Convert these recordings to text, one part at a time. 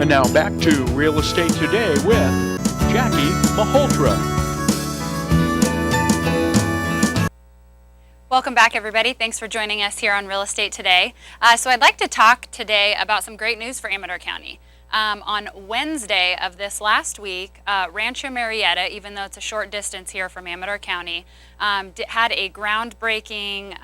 And now back to Real Estate Today with Jackie Malhotra. Welcome back, everybody. Thanks for joining us here on Real Estate Today. So I'd like to talk today about some great news for Amador County. On Wednesday of this last week, Rancho Murrieta, even though it's a short distance here from Amador County, had a groundbreaking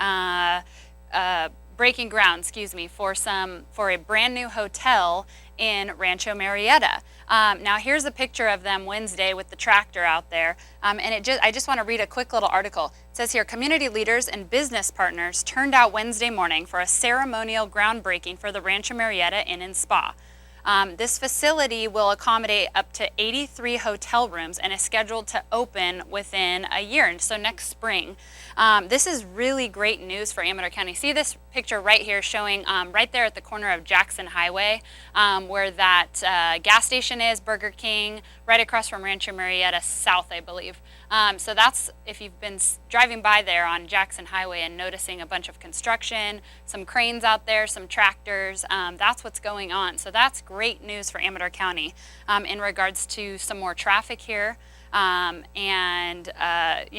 breaking ground, for a brand new hotel in Rancho Murrieta. Now here's a picture of them Wednesday with the tractor out there, and I just want to read a quick little article. It says here, community leaders and business partners turned out Wednesday morning for a ceremonial groundbreaking for the Rancho Murrieta Inn and Spa. This facility will accommodate up to 83 hotel rooms and is scheduled to open within a year, so next spring. This is really great news for Amador County. See this picture right here showing right there at the corner of Jackson Highway where that gas station is, Burger King, right across from Rancho Murrieta South, I believe. So that's, if you've been driving by there on Jackson Highway and noticing a bunch of construction, some cranes out there, some tractors, that's what's going on. So that's great news for Amador County in regards to some more traffic here. You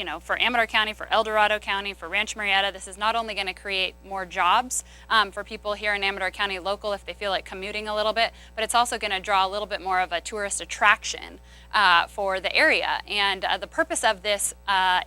know, for Amador County, for El Dorado County, for Rancho Murrieta, this is not only going to create more jobs for people here in Amador County local if they feel like commuting a little bit, but it's also going to draw a little bit more of a tourist attraction for the area. And the purpose of this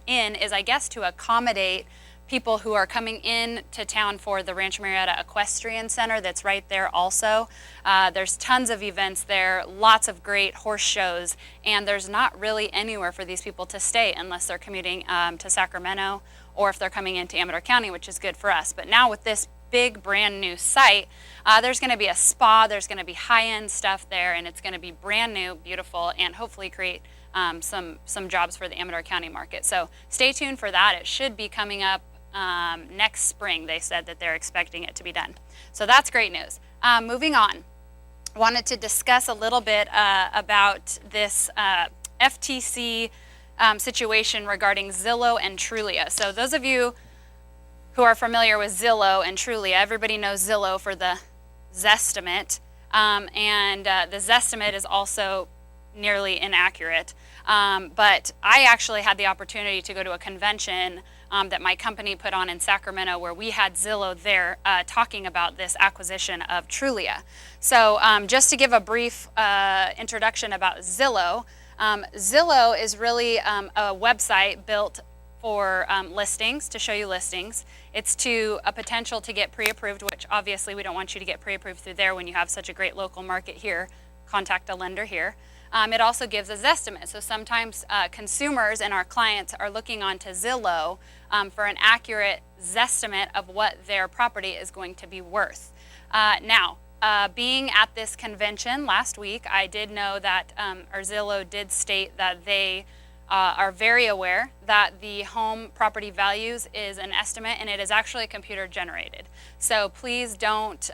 inn is, I guess, to accommodate people who are coming in to town for the Rancho Murrieta Equestrian Center that's right there also. There's tons of events there, lots of great horse shows, and there's not really anywhere for these people to stay unless they're commuting to Sacramento or if they're coming into Amador County, which is good for us. But now with this big brand new site, there's going to be a spa, there's going to be high-end stuff there, and it's going to be brand new, beautiful, and hopefully create some jobs for the Amador County market. So stay tuned for that. It should be coming up next spring. They said that they're expecting it to be done. So that's great news. Moving on, wanted to discuss a little bit about this FTC situation regarding Zillow and Trulia. So those of you who are familiar with Zillow and Trulia, everybody knows Zillow for the Zestimate, and the Zestimate is also nearly inaccurate. But I actually had the opportunity to go to a convention that my company put on in Sacramento where we had Zillow there talking about this acquisition of Trulia. So just to give a brief introduction about Zillow, Zillow is really a website built for listings, to show you listings. It's to a potential to get pre-approved, which obviously we don't want you to get pre-approved through there when you have such a great local market here. Contact a lender here. It also gives us estimates. So sometimes consumers and our clients are looking onto Zillow for an accurate zestimate of what their property is going to be worth. Now, being at this convention last week, I did know that, or Zillow did state that they are very aware that the home property values is an estimate and it is actually computer generated. So please don't,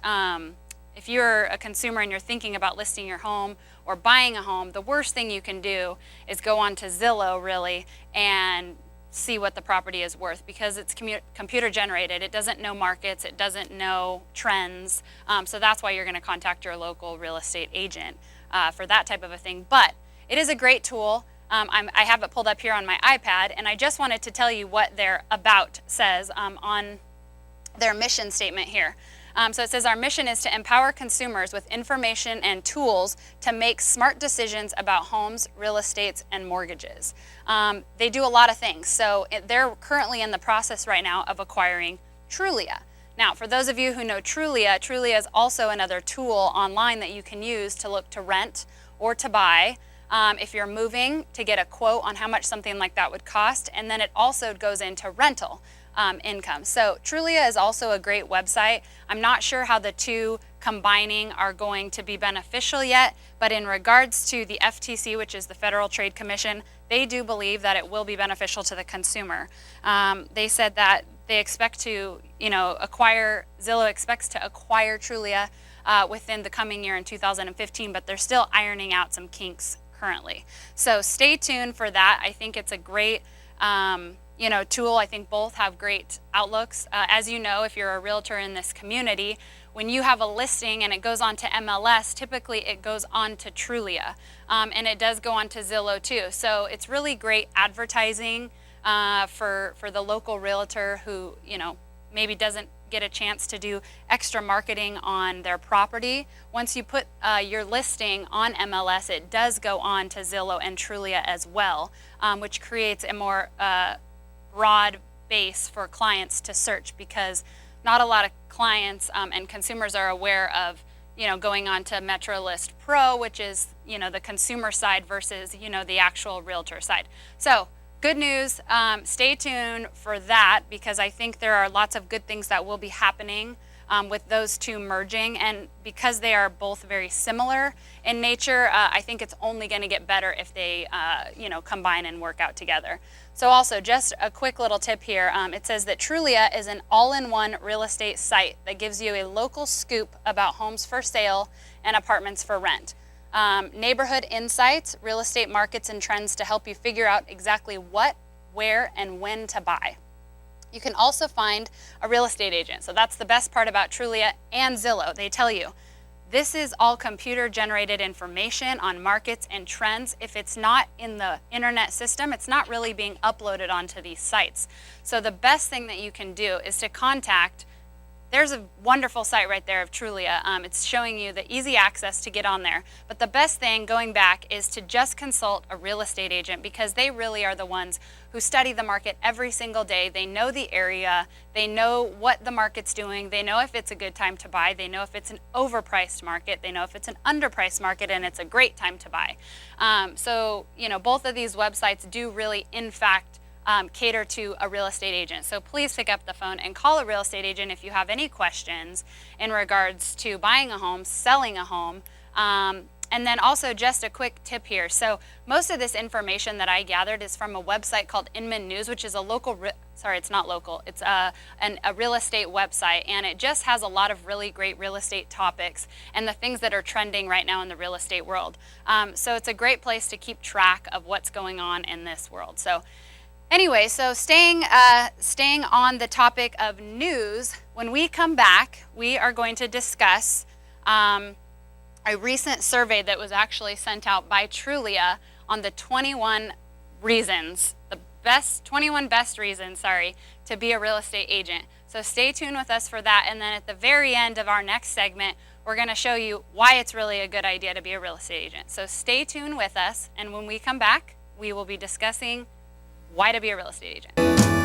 if you're a consumer and you're thinking about listing your home or buying a home, the worst thing you can do is go on to Zillow really and see what the property is worth, because it's computer generated. It doesn't know markets, it doesn't know trends, so that's why you're going to contact your local real estate agent for that type of a thing. But it is a great tool. I have it pulled up here on my iPad, and I just wanted to tell you what their about says on their mission statement here. So it says, our mission is to empower consumers with information and tools to make smart decisions about homes, real estates, and mortgages. They do a lot of things. So they're currently in the process right now of acquiring Trulia. Now, for those of you who know Trulia, Trulia is also another tool online that you can use to look to rent or to buy. If you're moving, to get a quote on how much something like that would cost, and then it also goes into rental income. So Trulia is also a great website. I'm not sure how the two combining are going to be beneficial yet, but in regards to the FTC, which is the Federal Trade Commission, they do believe that it will be beneficial to the consumer. They said that they expect to, Zillow expects to acquire Trulia within the coming year in 2015, but they're still ironing out some kinks currently. So stay tuned for that. I think it's a great tool. I think both have great outlooks. As you know, if you're a realtor in this community, when you have a listing and it goes on to MLS, typically it goes on to Trulia, and it does go on to Zillow too. So it's really great advertising for the local realtor who, you know, maybe doesn't get a chance to do extra marketing on their property. Once you put your listing on MLS, it does go on to Zillow and Trulia as well, which creates a more broad base for clients to search, because not a lot of clients and consumers are aware of, you know, going on to MetroList Pro, which is, you know, the consumer side versus, you know, the actual realtor side. So good news, stay tuned for that, because I think there are lots of good things that will be happening with those two merging, and because they are both very similar in nature, I think it's only going to get better if they you know, combine and work out together. So also, just a quick little tip here, it says that Trulia is an all-in-one real estate site that gives you a local scoop about homes for sale and apartments for rent. Neighborhood insights, real estate markets and trends to help you figure out exactly what, where, and when to buy. You can also find a real estate agent. So that's the best part about Trulia and Zillow. They tell you, this is all computer generated information on markets and trends. If it's not in the internet system, it's not really being uploaded onto these sites. So the best thing that you can do is to contact. There's a wonderful site right there of Trulia. It's showing you the easy access to get on there. But the best thing, going back, is to just consult a real estate agent, because they really are the ones who study the market every single day. They know the area. They know what the market's doing. They know if it's a good time to buy. They know if it's an overpriced market. They know if it's an underpriced market and it's a great time to buy. So, you know, both of these websites do really, in fact, cater to a real estate agent. So please pick up the phone and call a real estate agent if you have any questions in regards to buying a home, selling a home. And then also, just a quick tip here. So most of this information that I gathered is from a website called Inman News, which is a local, sorry, it's not local, it's a real estate website, and it just has a lot of really great real estate topics and the things that are trending right now in the real estate world. So it's a great place to keep track of what's going on in this world. So anyway, so staying on the topic of news, when we come back, we are going to discuss a recent survey that was actually sent out by Trulia on the 21 reasons, the 21 best reasons, to be a real estate agent. So stay tuned with us for that, and then at the very end of our next segment, we're going to show you why it's really a good idea to be a real estate agent. So stay tuned with us, and when we come back, we will be discussing why to be a real estate agent.